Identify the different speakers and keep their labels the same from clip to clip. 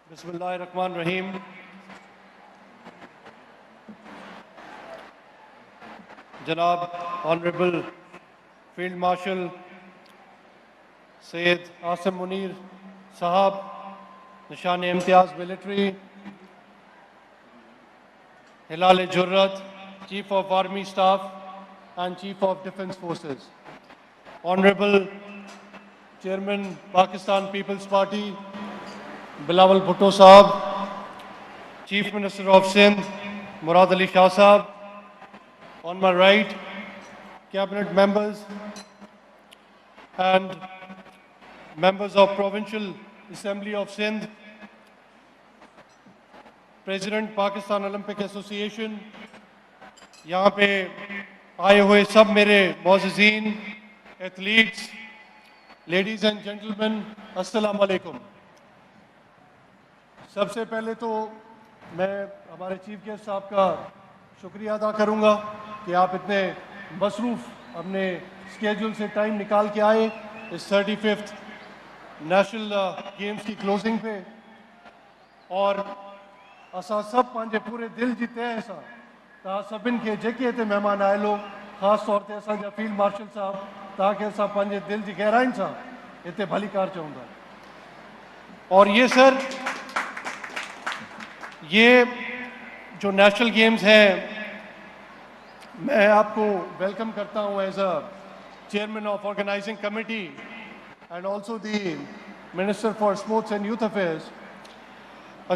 Speaker 1: बिस्मिल्लाहिर्रहमानिर्रहीम। जनाब honourable field marshal Syed Asim Munir साहब, Nishan Imtiaz military, Hilal Jurrat, chief of army staff and chief of defence forces, honourable chairman Pakistan peoples party Bilawal Bhutto साहब, chief minister of Sindh Murad Ali Shah साहब, on my right, cabinet members and members of Provincial Assembly of Sindh, President Pakistan Olympic Association, यहाँ पे आए हुए सब मेरे मौजूदीन, athletes, ladies and gentleman, अस्सलाम वालेकुम। सबसे पहले तो मैं हमारे चीफ गेस्ट साहब का शुक्रिया अदा करूंगा कि आप इतने मसरूफ़ अपने स्केड्यूल से टाइम निकाल के आए इस 35th नेशनल गेम्स की क्लोजिंग पे, और असां सब पंहिंजे पूरे दिल जी तय सां तव्हां सभिनि खे जेके हिते महिमान आयल हो, ख़ासि तौर ते असांजा फील्ड मार्शल साहब, तव्हांखे असां पंहिंजे दिल जी गहराइनि सां हिते भलीकार चवंदा। और ये सर, ये जो नेशनल गेम्स हैं, मैं आपको वेलकम करता हूं as a chairman of organizing committee and also the minister for sports and youth affairs.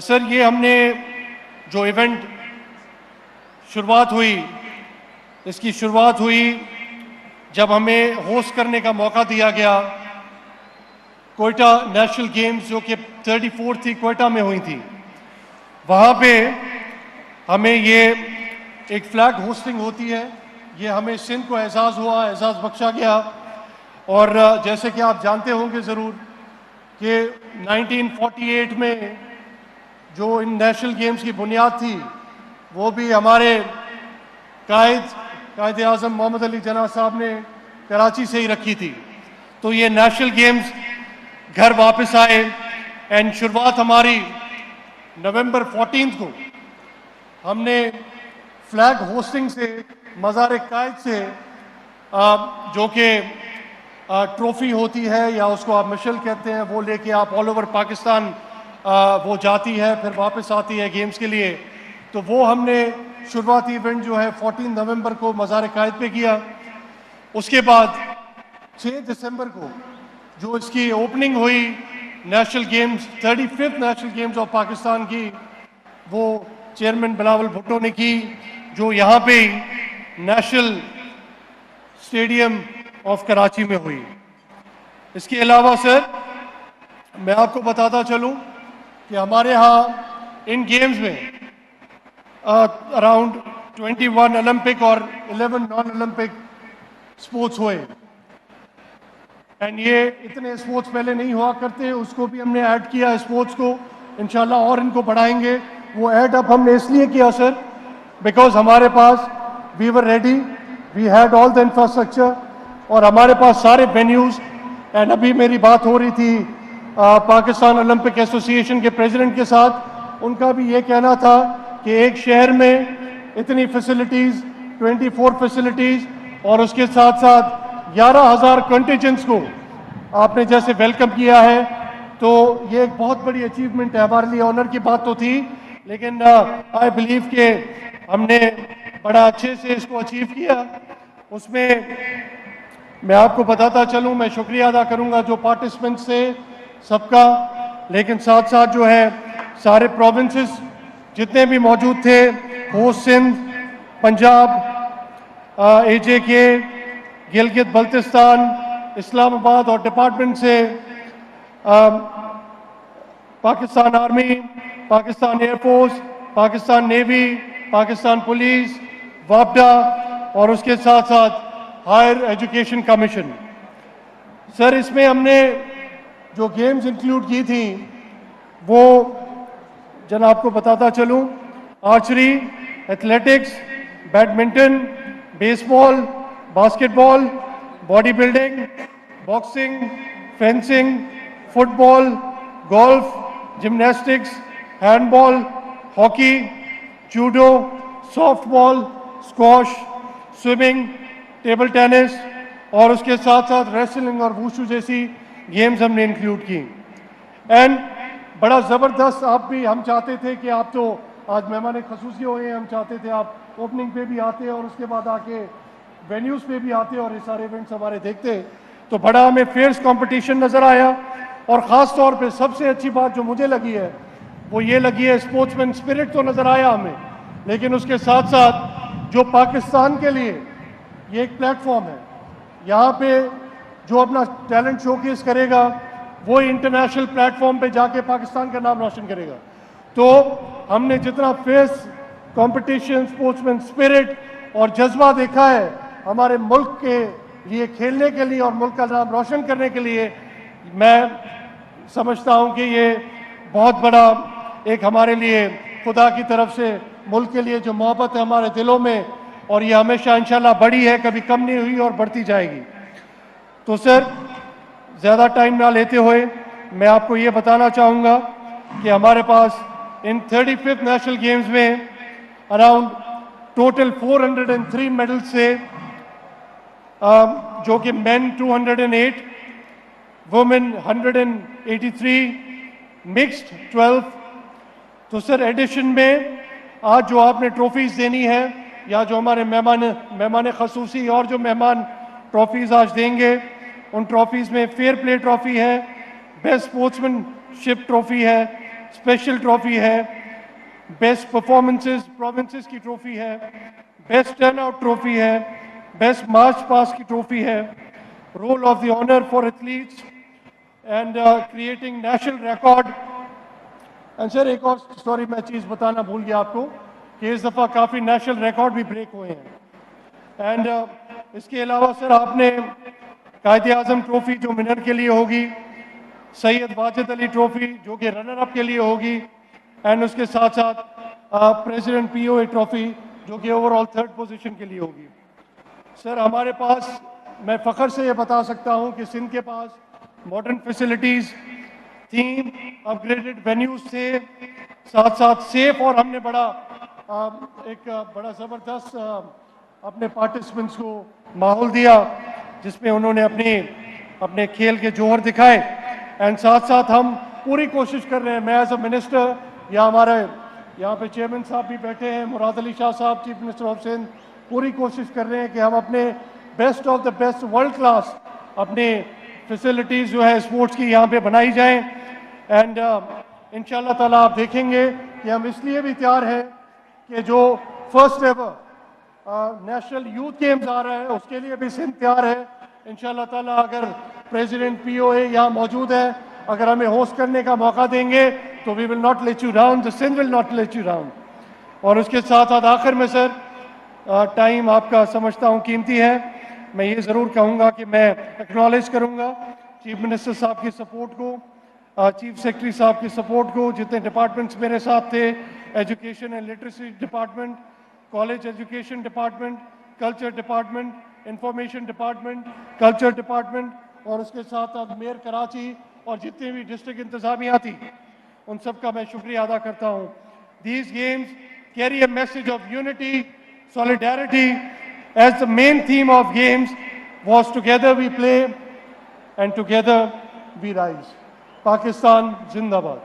Speaker 1: Sir, ये हमने जो इवेंट शुरुआत हुई, इसकी शुरुआत हुई जब हमें होस्ट करने का मौका दिया गया कोयटा नेशनल गेम्स, जो कि 34 थी, कोयटा में हुई थी। वहाँ पे हमें ये एक फ्लैग होस्टिंग होती है, ये हमें सिंध को एजाज़ हुआ, एजाज़ बख्शा गया। और जैसे कि आप जानते होंगे ज़रूर कि 1948 में जो इन नेशनल गेम्स की बुनियाद थी, वो भी हमारे कायद आज़म मोहम्मद अली जना साहब ने कराची से ही रखी थी। तो ये नेशनल गेम्स घर वापस आए एंड शुरुआत हमारी नवंबर 14 को हमने फ्लैग होस्टिंग से, मज़ार कायद से, जो कि ट्रॉफ़ी होती है या उसको आप मशल कहते हैं, वो लेके आप ऑल ओवर पाकिस्तान वो जाती है, फिर वापस आती है गेम्स के लिए। तो वो हमने शुरुआती इवेंट जो है 14 नवंबर को मज़ार कायद पे किया। उसके बाद 6 दिसंबर को जो इसकी ओपनिंग हुई national games, 35th national games of Pakistan की, वो चेयरमैन बिलावल भुट्टो ने की, जो यहाँ पे नेशनल स्टेडियम ऑफ कराची में हुई। इसके अलावा सर, मैं आपको बताता चलूँ कि हमारे यहाँ इन गेम्स में अराउंड 21 ओलंपिक और 11 नॉन ओलंपिक स्पोर्ट्स हुए। एंड ये इतने स्पोर्ट्स पहले नहीं हुआ करते, उसको भी हमने ऐड किया स्पोर्ट्स को, इंशाल्लाह और इनको बढ़ाएंगे। वो ऐड अब हमने इसलिए किया सर, बिकॉज हमारे पास we were ready, we had all the infrastructure, और हमारे पास सारे वेन्यूज़। एंड अभी मेरी बात हो रही थी पाकिस्तान ओलंपिक एसोसिएशन के प्रेसिडेंट के साथ, उनका भी ये कहना था कि एक शहर में इतनी फैसिलिटीज़, 24 फैसिलिटीज़, और उसके साथ साथ 11,000 कंटिजेंट्स को आपने जैसे वेलकम किया है, तो ये एक बहुत बड़ी अचीवमेंट है। हमारे लिए ऑनर की बात तो थी, लेकिन आई बिलीव कि हमने बड़ा अच्छे से इसको अचीव किया। उसमें मैं आपको बताता चलूं, मैं शुक्रिया अदा करूंगा जो पार्टिसिपेंट्स से सबका, लेकिन साथ साथ जो है सारे प्रोविंसेस जितने भी मौजूद थे, होस्ट सिंध, पंजाब, AJK, गिलगित बल्तिस्तान, इस्लामाबाद और डिपार्टमेंट से Pakistan army, Pakistan air force, Pakistan navy, Pakistan police, वापडा, और उसके साथ साथ हायर एजुकेशन कमीशन। सर, इसमें हमने जो गेम्स इंक्लूड की थी वो जन आपको बताता चलूं, archery, athletics, badminton, baseball, basketball, body building, boxing, fencing, football, golf, gymnastics, handball, hockey, judo, softball, squash, swimming, table tennis और उसके साथ साथ रेसलिंग और वुशु जैसी गेम्स हमने इंक्लूड की। एंड बड़ा ज़बरदस्त आप भी, हम चाहते थे कि आप तो आज मेहमान खसूसी हुए, हम चाहते थे आप ओपनिंग पे भी आते और उसके बाद आके वेन्यूज़ पे भी आते और ये सारे इवेंट्स हमारे देखते, तो बड़ा हमें फेयर्स कंपटीशन नज़र आया। और ख़ास तौर पे सबसे अच्छी बात जो मुझे लगी है वो ये लगी है, स्पोर्ट्समैन स्पिरिट तो नज़र आया हमें, लेकिन उसके साथ साथ जो पाकिस्तान के लिए ये एक प्लेटफॉर्म है, यहाँ पे जो अपना टैलेंट शोकेस करेगा वो इंटरनेशनल प्लेटफॉर्म पे जाके पाकिस्तान का नाम रोशन करेगा। तो हमने जितना फेस कंपटीशन, स्पोर्ट्समैन स्पिरिट और जज्बा देखा है हमारे मुल्क के लिए खेलने के लिए और मुल्क का नाम रोशन करने के लिए, मैं समझता हूँ कि ये बहुत बड़ा एक हमारे लिए खुदा की तरफ से मुल्क के लिए जो मोहब्बत है हमारे दिलों में, और ये हमेशा इंशाल्लाह बढ़ी है, कभी कम नहीं हुई और बढ़ती जाएगी। तो सर, ज़्यादा टाइम ना लेते हुए मैं आपको ये बताना चाहूँगा कि हमारे पास इन 35th नेशनल गेम्स में अराउंड टोटल 403 मेडल से, जो कि मेन 208, वुमेन 183, मिक्स्ड 12। तो सर एडिशन में आज जो आपने ट्रॉफीज़ देनी है या जो हमारे मेहमान खसूसी और जो मेहमान ट्रॉफीज़ आज देंगे, उन ट्रॉफीज़ में फेयर प्ले ट्रॉफी है, बेस्ट स्पोर्ट्समैनशिप ट्रॉफी है, स्पेशल ट्रॉफी है, बेस्ट परफॉर्मेंसेस प्रोविंसेस की ट्रॉफी है, बेस्ट टर्न आउट ट्रॉफी है, बेस्ट मार्च पास की ट्रॉफी है, roll of the honour for athletes and creating national record. And sir एक और सॉरी मैं चीज़ बताना भूल गया आपको कि इस दफ़ा काफ़ी नेशनल रिकॉर्ड भी ब्रेक हुए हैं। एंड इसके अलावा सर आपने कायदे आज़म ट्रॉफी जो विनर के लिए होगी, सैयद वाजिद अली ट्रॉफी जो कि रनर अप के लिए होगी, एंड उसके साथ साथ प्रेसिडेंट पीओए ट्रॉफी जो कि ओवरऑल 3rd पोजीशन के लिए होगी। सर हमारे पास, मैं फ़ख्र से ये बता सकता हूँ कि सिंध के पास modern facilities theme, upgraded venues थे, साथ साथ सेफ, और हमने बड़ा एक बड़ा ज़बरदस्त अपने पार्टिसिपेंट्स को माहौल दिया जिसमें उन्होंने अपने खेल के जौहर दिखाए। एंड साथ साथ हम पूरी कोशिश कर रहे हैं, मैं एज अ मिनिस्टर या हमारे यहाँ पे चेयरमैन साहब भी बैठे हैं, मुराद अली शाह साहब चीफ मिनिस्टर ऑफ सिंध, पूरी कोशिश कर रहे हैं कि हम अपने best of the best world class अपने फैसिलिटीज़ जो है स्पोर्ट्स की यहाँ पे बनाई जाएं। एंड इंशाल्लाह ताला आप देखेंगे कि हम इसलिए भी तैयार हैं कि जो first ever national youth games आ रहा है उसके लिए भी सिंध तैयार है इंशाल्लाह ताला। अगर प्रेसिडेंट पीओए यहाँ मौजूद है, अगर हमें होस्ट करने का मौका देंगे तो we will not let you down, the Sindh will not let you down. और उसके साथ साथ आखिर में सर, टाइम आपका समझता हूँ कीमती है, मैं ये ज़रूर कहूँगा कि मैं एक्नॉलेज करूँगा चीफ मिनिस्टर साहब की सपोर्ट को, चीफ सेक्रेटरी साहब की सपोर्ट को, जितने डिपार्टमेंट्स मेरे साथ थे, education and literacy department, college education department, culture department, information department, culture department, और उसके साथ साथ मेयर कराची और जितने भी डिस्ट्रिक्ट इंतजामिया थी, उन सब का मैं शुक्रिया अदा करता हूँ। These games carry a message of unity, solidarity, as the main theme of games was together we play and together we rise. Pakistan Zindabad.